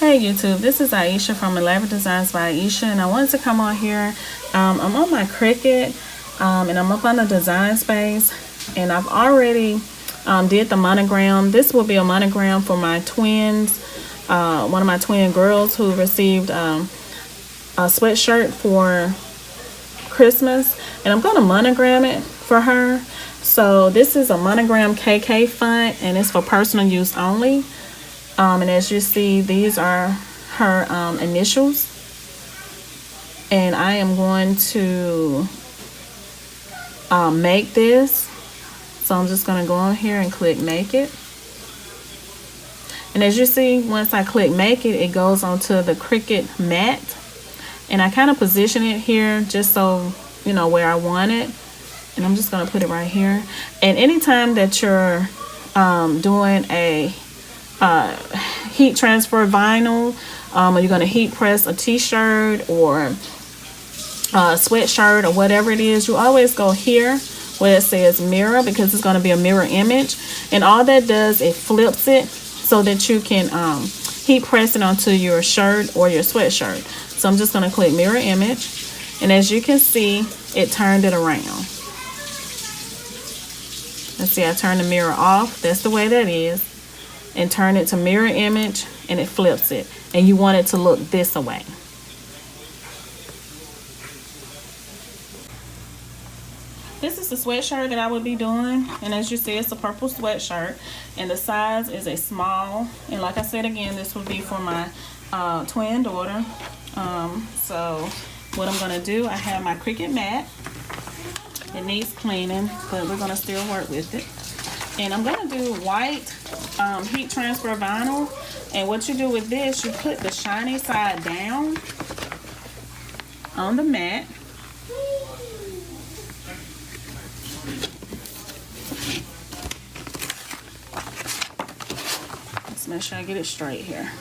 Hey YouTube, this is Ieasha from Elaborate Designs by Ieasha, and I wanted to come on here. I'm on my Cricut, and I'm up on the design space, and I've already did the monogram. This will be a monogram for my twins, one of my twin girls who received a sweatshirt for Christmas, and I'm going to monogram it for her. So this is a monogram KK font, and it's for personal use only. And as you see, these are her initials, and I am going to make this. So I'm just going to go on here and click make it, and as you see, once I click make it, it goes onto the Cricut mat, and I kind of position it here just so you know where I want it, and I'm just going to put it right here. And anytime that you're doing a heat transfer vinyl, or you're going to heat press a t-shirt or a sweatshirt or whatever it is, you always go here where it says mirror, because it's going to be a mirror image, and all that does, it flips it so that you can heat press it onto your shirt or your sweatshirt. So I'm just going to click mirror image, and as you can see, it turned it around. Let's see, I turned the mirror off. That's the way that is. And turn it to mirror image, and it flips it, and you want it to look this way. This is the sweatshirt that I would be doing, and as you see, it's a purple sweatshirt, and the size is a small, and like I said again, this would be for my twin daughter. So what I'm going to do, I have my Cricut mat. It needs cleaning, but we're going to still work with it. And I'm going to do white heat transfer vinyl. And what you do with this, you put the shiny side down on the mat. Let's make sure I get it straight here.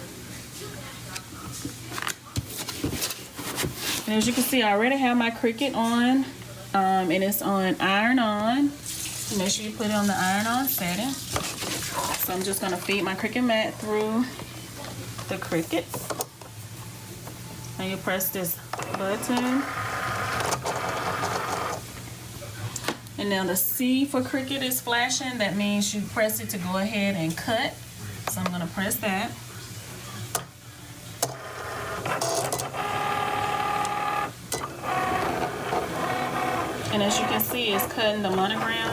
And as you can see, I already have my Cricut on, and it's on iron on. Make sure you put it on the iron on setting. So I'm just going to feed my Cricut mat through the Cricut. And you press this button. And now the C for Cricut is flashing. That means you press it to go ahead and cut. So I'm going to press that. And as you can see, it's cutting the monogram.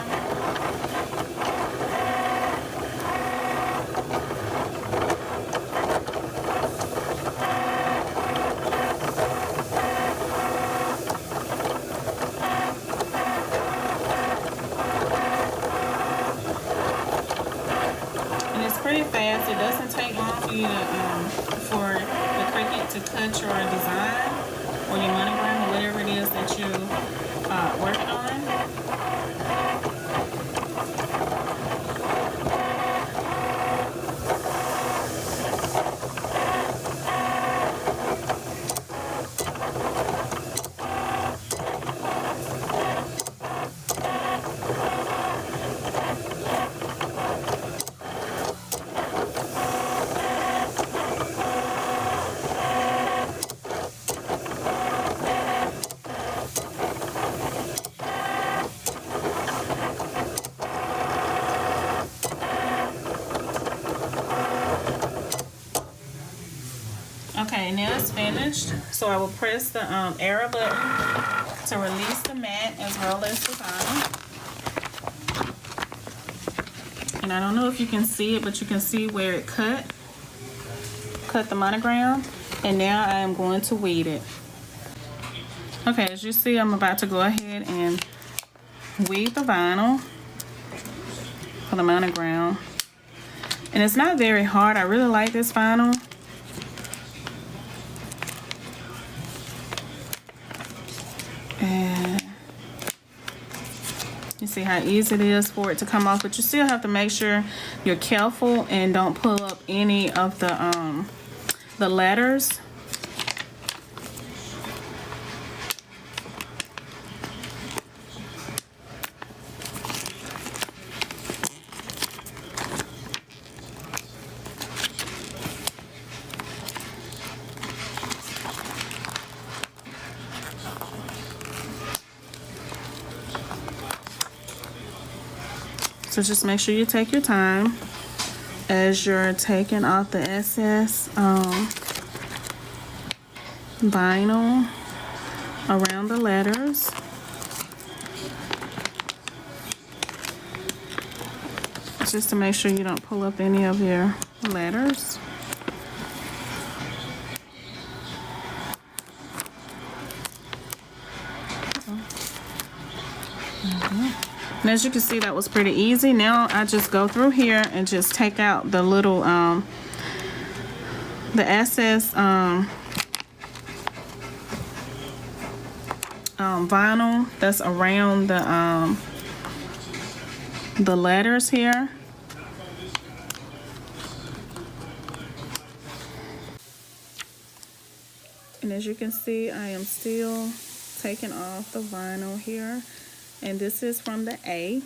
And it's pretty fast. It doesn't take long for you to, for the Cricut to cut your design or your monogram or whatever it is that you working on. Okay, now it's finished. So I will press the arrow button to release the mat as well as the vinyl. And I don't know if you can see it, but you can see where it cut the monogram. And now I am going to weed it. Okay, as you see, I'm about to go ahead and weed the vinyl for the monogram. And it's not very hard. I really like this vinyl. And you see how easy it is for it to come off, but you still have to make sure you're careful and don't pull up any of the letters. So just make sure you take your time as you're taking off the excess vinyl around the letters. Just to make sure you don't pull up any of your letters. And as you can see, that was pretty easy. Now I just go through here and just take out the little the excess vinyl that's around the letters here. And as you can see, I am still taking off the vinyl here. And this is from the A.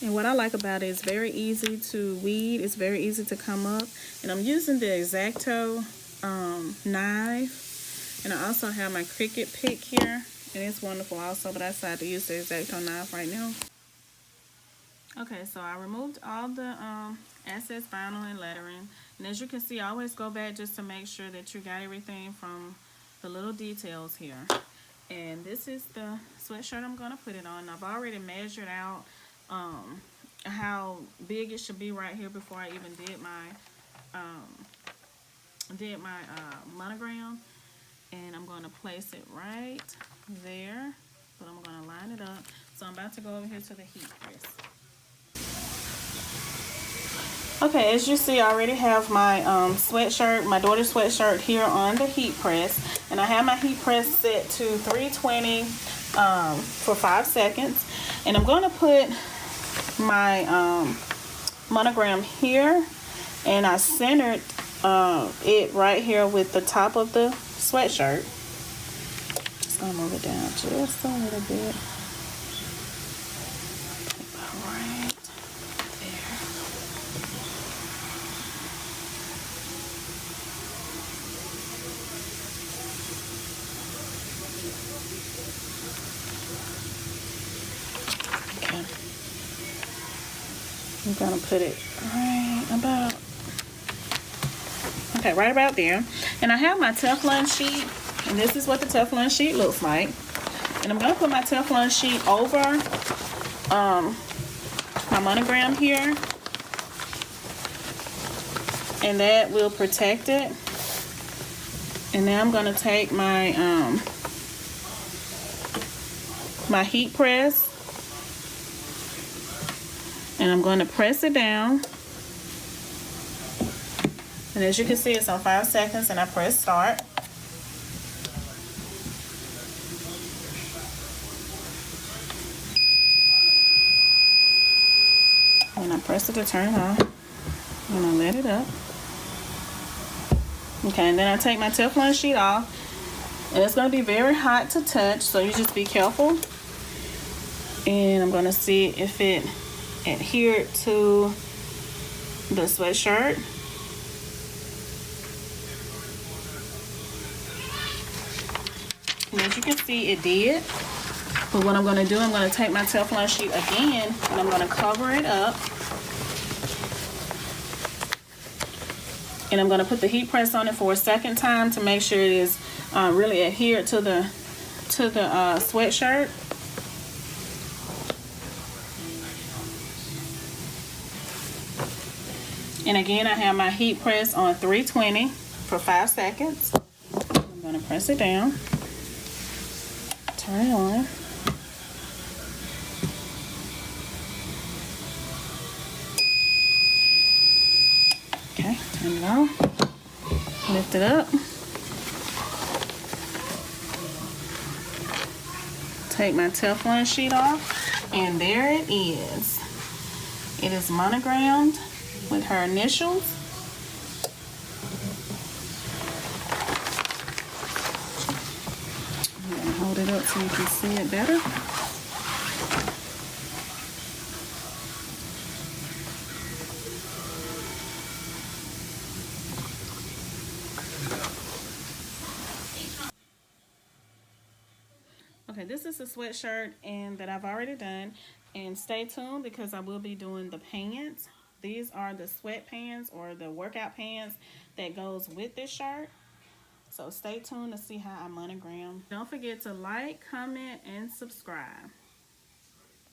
And what I like about it is very easy to weed. It's very easy to come up. And I'm using the X-Acto knife. And I also have my Cricut pick here. And it's wonderful also, but I decided to use the X-Acto knife right now. Okay, so I removed all the excess vinyl and lettering. And as you can see, I always go back just to make sure that you got everything from the little details here. And this is the sweatshirt I'm going to put it on. I've already measured out how big it should be right here before I even did my monogram. And I'm going to place it right there, but I'm going to line it up. So I'm about to go over here to the heat press. Okay, as you see, I already have my sweatshirt, my daughter's sweatshirt here on the heat press. And I have my heat press set to 320 for 5 seconds. And I'm going to put my monogram here. And I centered it right here with the top of the sweatshirt. Just going to move it down just a little bit. I'm gonna put it right about there. And I have my Teflon sheet, and this is what the Teflon sheet looks like. And I'm gonna put my Teflon sheet over my monogram here, and that will protect it. And now I'm gonna take my my heat press, and I'm going to press it down. And as you can see, it's on 5 seconds, and I press start. And I press it to turn it off, and I let it up. Okay, and then I take my Teflon sheet off, and it's going to be very hot to touch, so you just be careful. And I'm going to see if it adhered to the sweatshirt. And as you can see, it did. But what I'm going to do, I'm going to take my Teflon sheet again, and I'm going to cover it up. And I'm going to put the heat press on it for a second time to make sure it is really adhered to the sweatshirt. And again, I have my heat press on 320 for 5 seconds. I'm going to press it down, turn it on. Okay, turn it on, lift it up, take my Teflon sheet off, and there it is. It is monogrammed with her initials. I'm going to hold it up so you can see it better. Okay, this is a sweatshirt and that I've already done, And stay tuned because I will be doing the pants. These are the sweatpants or the workout pants that goes with this shirt. So stay tuned to see how I monogram. Don't forget to like, comment, and subscribe.